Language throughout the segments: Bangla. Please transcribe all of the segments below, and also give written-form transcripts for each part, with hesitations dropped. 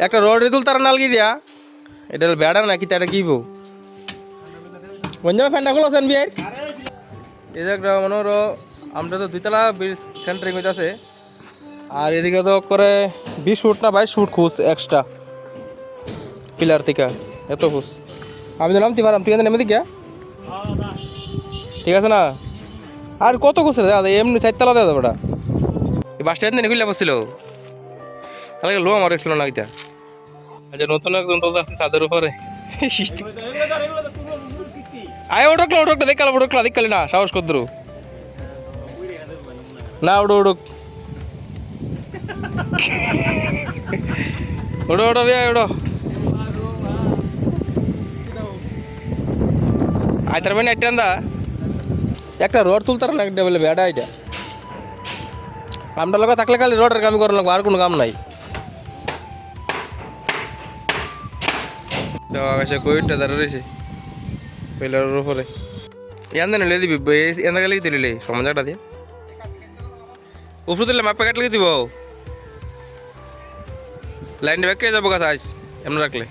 একটা রড রেতুল তারা নালগি দিয়া এটা বেড়া নাকি তারা কি বউ বঞ্জামে ফ্যানটা খোলো সেন বিয়ের এই যে একটা মনে হলো আমরা তো 2 তলা সেন্টারিং হইতাছে আর এদিকে তো করে 20 ফুট না 22 ফুট খুঁজ এক্সট্রা পিলার থেকে এত খুঁজ আমি তো নামতে পারাম তুই নেমে দিকে ঠিক আছে না আর কত খুঁজ রে দাদা এমনি 4 তলা দেওয়া যাবে ওটা এই বাস স্ট্যান্ড খুলে বসছিল তাহলে লো আমার ছিল না এটা আচ্ছা নতুন একজন তো আছে ছাদের উপরে আয় ওটা দেখালে না সাহস কদ্রু না ওড়ো বিয়া ওড়ো আইতার মানে একটা রড তুলতার না একটা বলে বেড়া এটা আমরা লোক থাকলে খালি রডের কাম করার লাগবে আর কোনো কাম নাই তো আকাশে কইটা দাঁড়া রয়েছে পিলারের উপরে এনে নিলে দিবি এনে গেলে দিলে সমাজটা দিয়ে উপরে দিলে মাপে কাটলে দিব লাইন ব্যাকে যাবো কথা আইস এমন রাখলে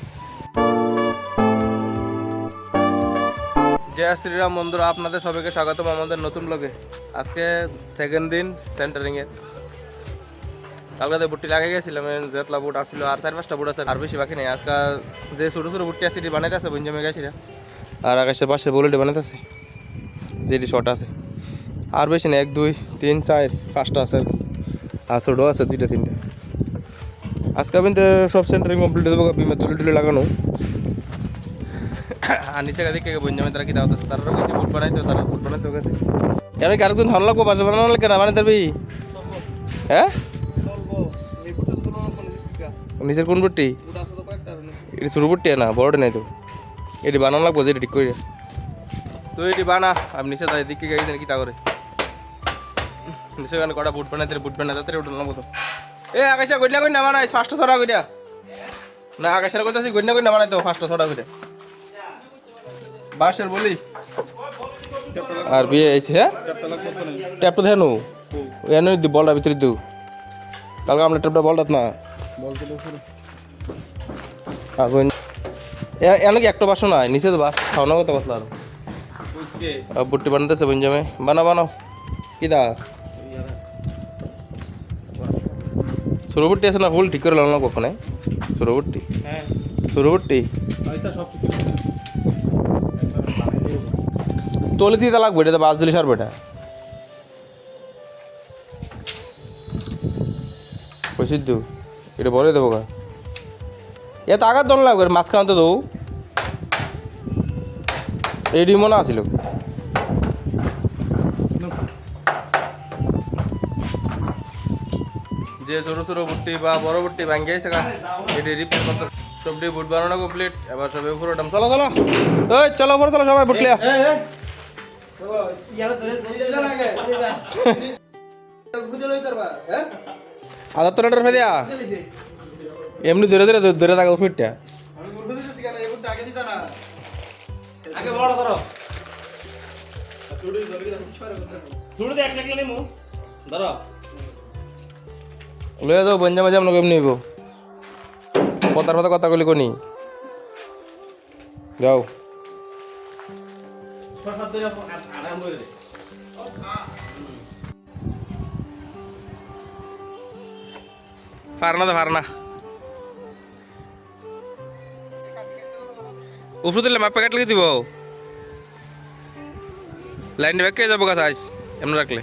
জয় শ্রীরাম বন্ধুরা আপনাদের সবাইকে স্বাগতম আমাদের নতুন ব্লগে আজকে সেকেন্ড দিন সেন্টারিংয়ের কালকাতে বুটটি লাগে গেছিলাম জেতলা বুট আসছিল আর 4-5টা বুট আছে আর বেশি বাকি নেই আজকে যে ছোটো ছোটো বুটটি আছে বানাইতে আছে বঞ্জামে গেছিল আর আকাশের পাশে বুলেটে বানাইতে আছে যেটি শর্ট আছে আর বেশি নেই 1 2 3 4 5টা আছে আর ছোটো আছে 2টা 3টা আজকে আমি তো সব সেন্টারিং কমপ্লিট দেবো বিমে তুলে লাগানো আর নিচে দিকে বঞ্জামে তারা কি দাও তারা বুট বানাইতে গেছে এবার কি আরেকজন ধান লাগবো বাসা বানানো কেনা বানাই পারবি হ্যাঁ নিচের কোন বুটটি এটি ছোটো বুটটি না বড়টা নাই তো এটি বানানো লাগবো যেটি ঠিক করে তো এটি বানা আমি নিচে যাই দিকে গাই দেন কি তা করে নিচে গানে কটা বুট বানাইতে ওটা লাগবো তো এ আকাশে গইনা কই না বানাই 5টা 6টা কইটা না আকাশের কইতাছি গইনা কই না বানাই তো 5টা 6টা কইটা বাসের বলি আর বিয়ে আইছে হ্যাঁ ট্যাপ তো দেনো এনে দি বলটা ভিতরে দিও কালকে আমরা ট্যাপটা বলটা না বল তো পুরো আগুন এনে কি একটা বাসো না নিচে তো বাস খাওয়ানো কথা বসলা আর বুট্টি বানাতেছে বঞ্জামে বানাও কি দা সুরবুট্টি আছে না ফুল ঠিক করে লাগানো কখনো সুরবুট্টি হ্যাঁ সুরবুট্টি তোলে দিতে লাগবে এটা বাস দিলে সারবে এটা প্রসিদ্ধ এটা বলে দেবো গা এত আঘাত দল লাগবে মাঝখানে তো দেবো এডি মনে আসিল যে ছোটো ছোটো বুট্টি বা বড় বুট্টি ভাঙ্গে গেছে এটি রিপেয়ার করতে সবটি বুট বানানো কমপ্লিট এবার সবাই উপরে উঠাম চলো ওই চলো উপরে চলো সবাই বুটলিয়া আদার তো নেটার ফেদিয়া এমনি ধরে থাকা উঠটা লয়ে যাও বঞ্জা মাঝে আমরা কেমনি হইব কথার কথা কলি কোনি যাও ফারনা উপরে দিলে মাপে কাটলে দিব লাইন ব্যাকে যাবো কথা আইস এমন রাখলে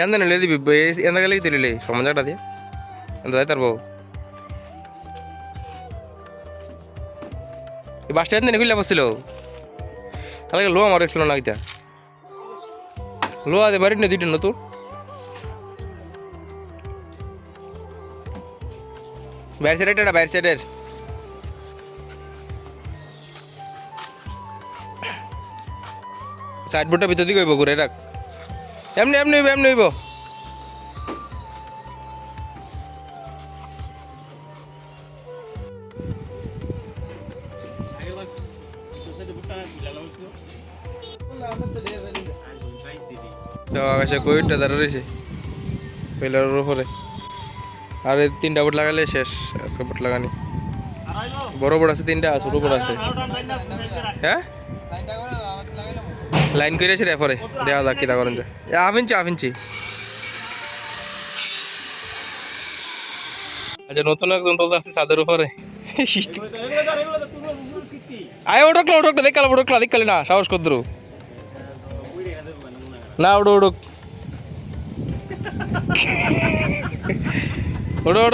এনে নিলে দিবি এনে গেলে দিলে সমাজটা দিয়ে যাই তার বউ এই বাস স্ট্যান্ড খুলে বসছিল তাহলে লো আমার ছিল না এটা লো আদে বাড়ি না 2টা নতুন বাইরের সাইডের সাইড বোর্ডটা ভিতর দিকে হইব ঘুরে রাখ এমনি হইব তো আকাশে কোভিডটা দাঁড়া রয়েছে পিলারের উপরে। আর এই 3টা বুট লাগালে শেষ আজকে বুট লাগানি। বড় বুট আছে 3টা, ছোট বুট আছে। হ্যাঁ লাইন করেছে রে পরে দেওয়া যাক কিতা করেন যায়। Half inch. আচ্ছা নতুন একজন তো আছে ছাদের উপরে। আয় ওঠক না দেখালে না সাহস কদ্র না উড়ুক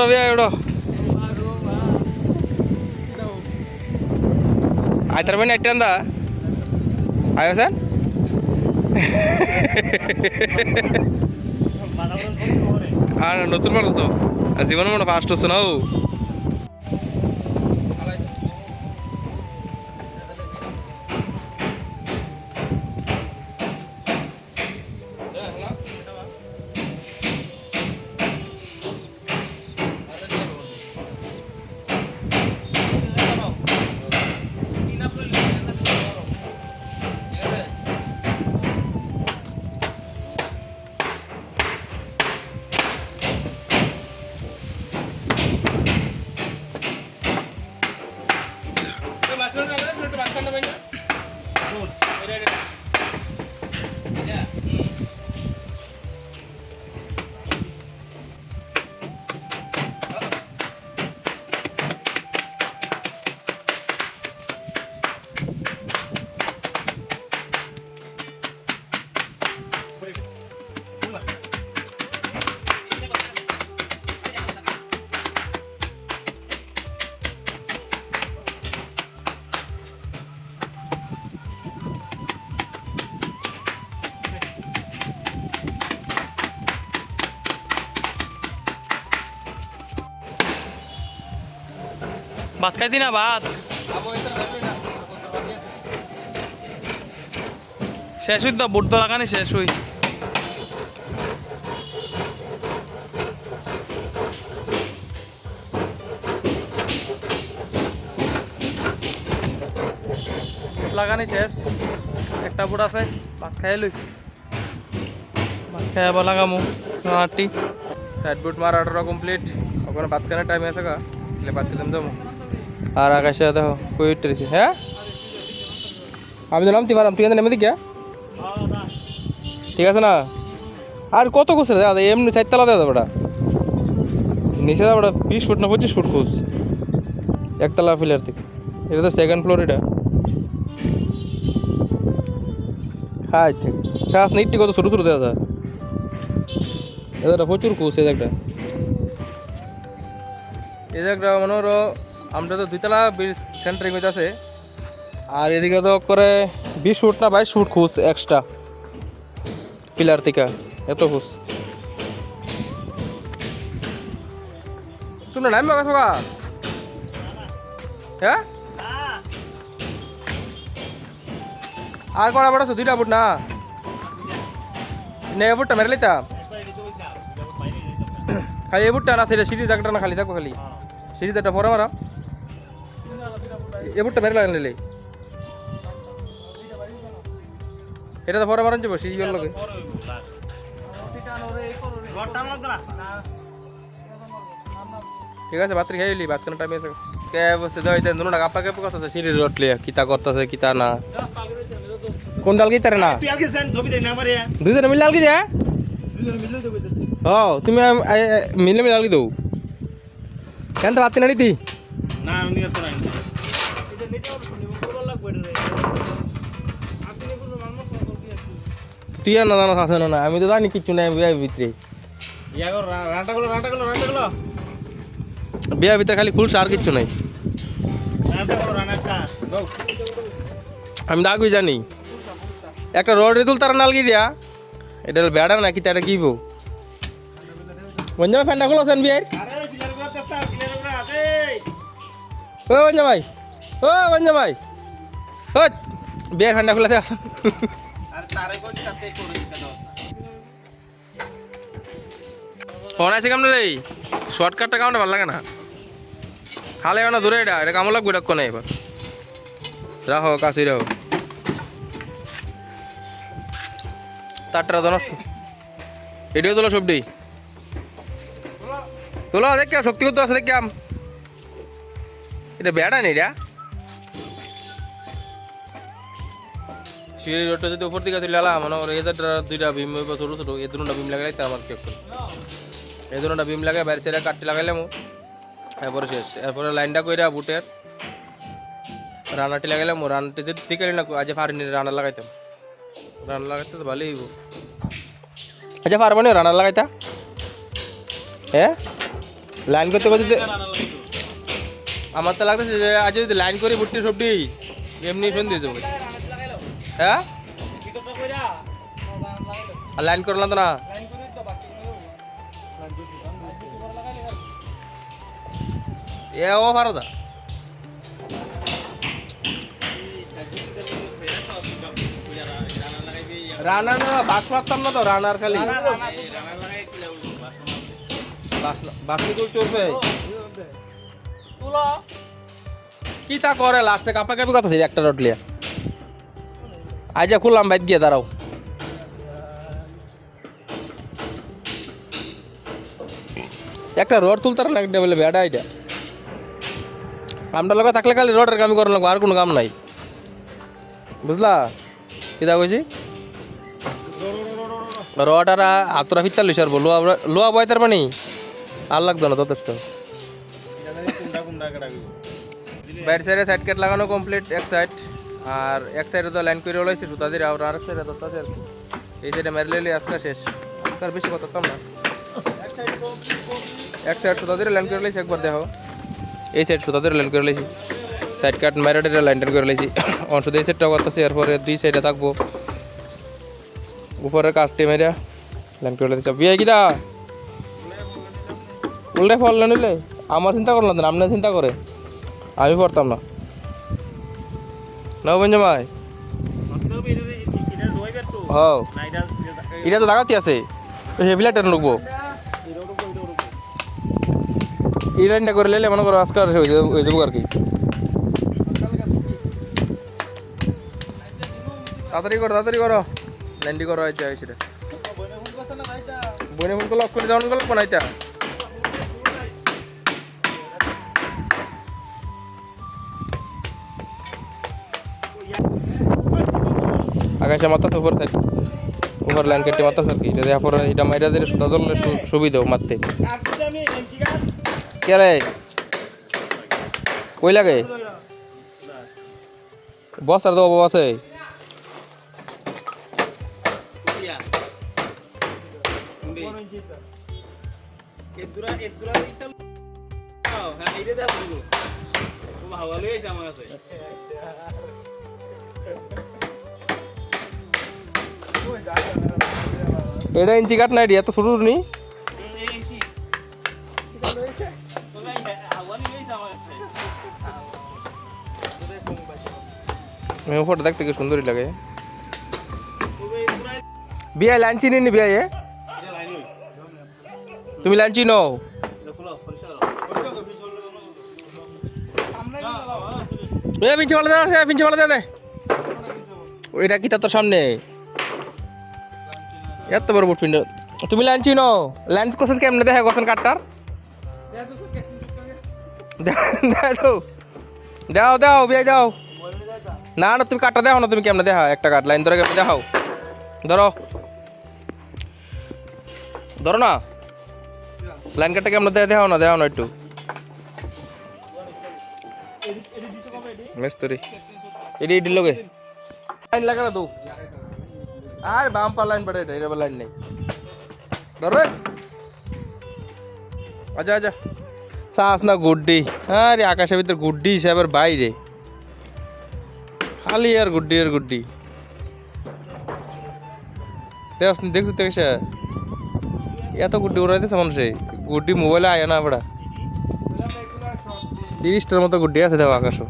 ভাই ওড়ো আয় তার মানে একটা আন্দা আয় স্যার আর নতুন মানুষ তো জীবনে মনে ফার্স্ট হচ্ছে না। ভাত খাইতি না ভাত শেষ হই তো বুট তো লাগানি শেষ হই লাগানি শেষ একটা বুট আছে ভাত খাই লই ভাত খাই আবার লাগামু আটটি সাইড বুট মারাটা কমপ্লিট। ওখানে ভাত খাওয়ার টাইম আছে গা ভাত খেতাম যাবো। আর আকাশে দেখো কোভিড টেরেছে। হ্যাঁ আমি তো নামতে পারাম তুই নেমে দিকে ঠিক আছে না। আর কত খুঁজছে দাদা এমনি 4 তলা দেওয়া যাবে নিচে যাবে 20 ফুট না 25 ফুট খুঁজ একতলা ফিলার থেকে। এটা তো 2nd ফ্লোর। এটা খাইছে শ্বাস নিটটি কত ছোটো ছোটো দেওয়া যায়। এটা প্রচুর খুঁজ এই জায়গাটা মনে হলো আমরা তো 2 তলা সেন্টারিং হইতে আছে। আর এদিকে তো করে 20 ফুট না 22 ফুট খুঁজ এক্সট্রা পিলার থেকে এত খুঁজ। তুমি নামবে গেছো গা? হ্যাঁ আর কটা বুট আছে? 2টা বুট না এ বুটটা মেরে লিতাম খালি। এই বুটটা না সেটা সিঁড়ি জায়গাটা না খালি থাকো খালি সিঁড়ি একটা পরে মারা এ বুটটা মেরে লাগেন নিলে এটা তো পরে মারান যাবো সিঁড়ি লোকে। ঠিক আছে ভাতরি খাইলি ভাত কেন টাইমে আছে কে বসে যাইতে দুনো টাকা আপনাকে করতেছে সিঁড়ির রটলে কিতা করতেছে কিতা না কোন ডাল গিতারে না দুজনে মিলে ডাল গি যায়। ও তুমি মিলে মিলে ডাল গি দৌ কেন তো ভাত না নিতি না তুই আর না জানা আছে না আমি তো জানি কিচ্ছু নাই বিয়ের ভিতরে। বিয়ের ভিতরে খালি খুলছে আর কিচ্ছু নাই। আমি তো আগুই জানি একটা রড রেতুল তারা নালগি দিয়া এটা বেড়া নাকি তারা কি বউ বঞ্জামাই ফ্যানটা খুলেছেন বিয়ের। ও বঞ্জামাই ও বঞ্জামাই ও বিয়ের ফ্যানটা খুলেছে আসেন। ফোন আছে কেমন রে শর্টকাটটা কেমন ভালো লাগে না খালে না দূরে এটা কেমন লাগবে এটা কোনে এবার রাখো কাছে রাখো তারটা তো নষ্ট এটিও তোলো সবটি তোলো দেখ শক্তি করতে আছে দেখ এটা বেড়া নেই রা সিঁড়ি রোডটা যদি উপর দিকে তুলে আলা মনে করো এদের দুইটা ভীম ছোট ছোট এই দুটা ভীম লাগাই তার আমার কি এই দুটা ভীম লাগাই বাইরে ছেড়ে কাটতে লাগাইলাম এরপরে শেষ এরপরে লাইনটা কইরা বুটের রানাটি লাগাইলাম রানাটি দিকে না আজ ফারিনি রানা লাগাইতাম রানা লাগাইতে তো ভালোই হইব আচ্ছা পারবো না রানা লাগাইতা হ্যাঁ লাইন করতে করতে আমার তো লাগতেছে যে আজ যদি লাইন করি বুটটি সবটি এমনি শুন দিয়ে যাবো হ্যাঁ আর লাইন করলাম তো না এ ও পারো দা রানার বাস মারতাম না তো রানার খালি বাকি তো চলবে কি তা করে লাস্টে কাপা কাপি কথা ছিল একটা রড লিয়া আজ খুললাম বাইক গিয়ে দাঁড়াও একটা রড তুলতার না একটা বলে বেড়া এটা কামটা লগা থাকলে খালি রডের কামি করার লাগবে আর কোনো কাম নাই বুঝলা কিতা কইছি রড আর হাতরা ফিরতা লইস আর লোয়া লোয়া বয় তার মানে আর লাগতো না যথেষ্ট বাইর সাইডে সাইড কাট লাগানো কমপ্লিট এক সাইড আর এক সাইডে তো লাইন করে রয়েছে সুতা দিয়ে আর আরেক সাইডে তো তাদের এই সাইডে মেরে আজকে শেষ আজকাল বেশি কথা না এক সাইড সুতা দিয়ে লাইন করে লাইছি একবার দেখো এই সাইড সুতা দিয়ে লাইন করে লাইছি সাইড কাট মেরে লাইন টাইন করে লাইছি অংশ দিয়ে সাইডটা করতেছি এরপরে দুই সাইডে থাকবো উপরে কাজটি মেরে লাইন করে লাইছি বিয়ে কিদা উল্টে ফল নিলে আমার চিন্তা করলাম না আপনার চিন্তা করে আমি পড়তাম না নবঞ্জ ভাই হ্যাঁ এটা তো লাগাতে আছে হেভিলা টেন ঢুকবো এই লাইনটা করে নিলে মনে করো আজকাল হয়ে যাবো আর কি তাড়াতাড়ি করো লাইনটি করো আচ্ছা সেটা বনে ফোন লক করে যাওয়ান গল্প নাইতা আকাশে মারতাছে উপর সাইড উপর লাইন কেটে মারতাছে আর কি এটা দেওয়ার পরে এটা মাইরা দিলে সুতা ধরলে সুবিধা মারতে কে রে কই লাগে বস্তার তো অভাব আছে এটা ইঞ্চি কাট নাই এত ছোট নি ফটো দেখতে কি সুন্দরই লাগে বিয়া লাইন চিনি নি বিয়া তুমি লাইন চিনো পিঞ্চে ভালো দে ওইটা কি তোর সামনে এত বড় বুট পিন্ড তুমি লাইন চিনো লাইন কোসেস কেমনে দেখা গছেন কাটটার দাও বিয়ে দাও না তুমি কাটটা দেখো না তুমি কেমনে দেখা একটা কাট লাইন ধরে কেমনে দেখাও ধরো না লাইন কাটটা কেমনে দেখাও না একটু মিস্ত্রি এডি লগে লাইন লাগা না তো আর বাম পা লাইন পড়ে এটা লাইন নেই ধরো আচ্ছা সাস না গুড্ডি আরে আকাশের ভিতর গুড্ডি হিসাবের বাইরে খালি আর গুড্ডি দেখছো এত গুড্ডি উড়াইতেছে মানুষে গুড্ডি মোবাইলে আয় না বড়া 30টার মতো গুড্ডি আছে দেখো আকাশও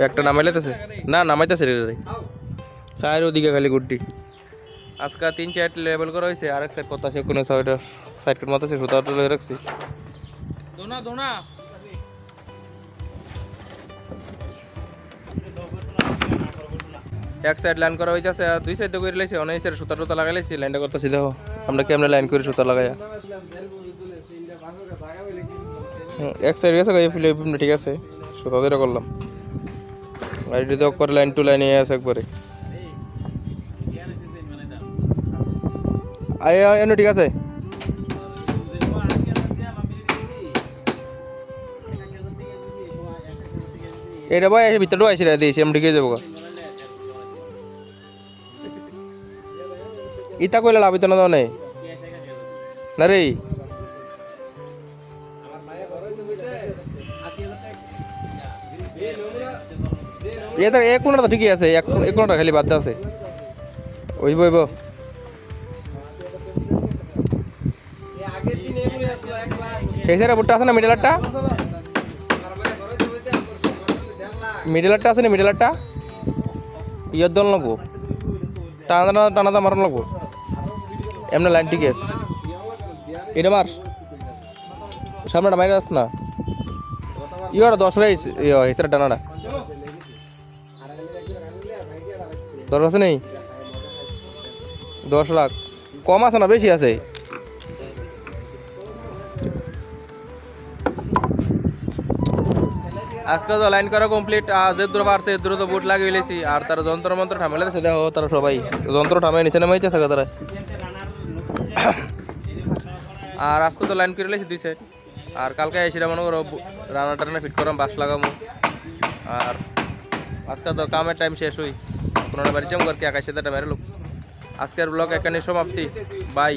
একটা নামাইলেতেছে না নামাইতেছে রে সাইড ওদিকে খালি গুড্ডি আজকে 3-4 লেভেল করা হয়েছে আরেক সাইড কথা আছে কোনো সাইড কোন মতো সুতা লয়ে রাখছি দোনা এক সাইড লাইন করা হইতাছে আর দুই সাইড করে লাইছে অনেক সাইড সুতা টুতা লাগাই লাইছি লাইনটা করতেছি দেখো আমরা কেমনে লাইন করি সুতা লাগাইয়া এক সাইড গেছে গায়ে ফুলে ঠিক আছে সুতা ধরে করলাম লাইট দিয়ে করে লাইন টু লাইন আছে একবারে আয় এনে ঠিক আছে এটা ভাই ভিতরটাও আইসি রে দিয়েছি আমি ঢুকে যাবো ইতা কইলে লাভ হইতো না দাও নাই না রে এটা এক কোনটা তো ঠিকই আছে এক কোনটা খালি বাদ আছে ওইব ওইব হেসারা বুটটা আছে না মিডলারটা মিডলারটা আছে না মিডলারটা ইয়র দল লাগবো টানা টানা মারানো লাগবো এমনি লাইন ঠিক আছে এটা মার সামনেটা মাইরে আস না ইয়র 10 রাইস হেসারা টানাটা 10 আছে নেই 10 লাখ কম আছে না বেশি আছে আজকে তো লাইন করা কমপ্লিট যে দূর পারছে দূর তো বুট লাগিয়ে লেছি আর তারা যন্ত্র মন্ত্র ঠামেলে দিয়েছে দেখো তারা সবাই যন্ত্র ঠামাই নিচে নামাইতে থাকে তারা আর আজকে তো লাইন করে লেছি দুই সাইড আর কালকে এসে মনে করো রান্না টান্না ফিট করাম বাস লাগামো আর আজকে তো কামের টাইম শেষ হই পুরোনো বাড়ি চাম করকে 21 টাকা মেরে লোক আজকের ব্লগ এখানে সমাপ্তি বাই।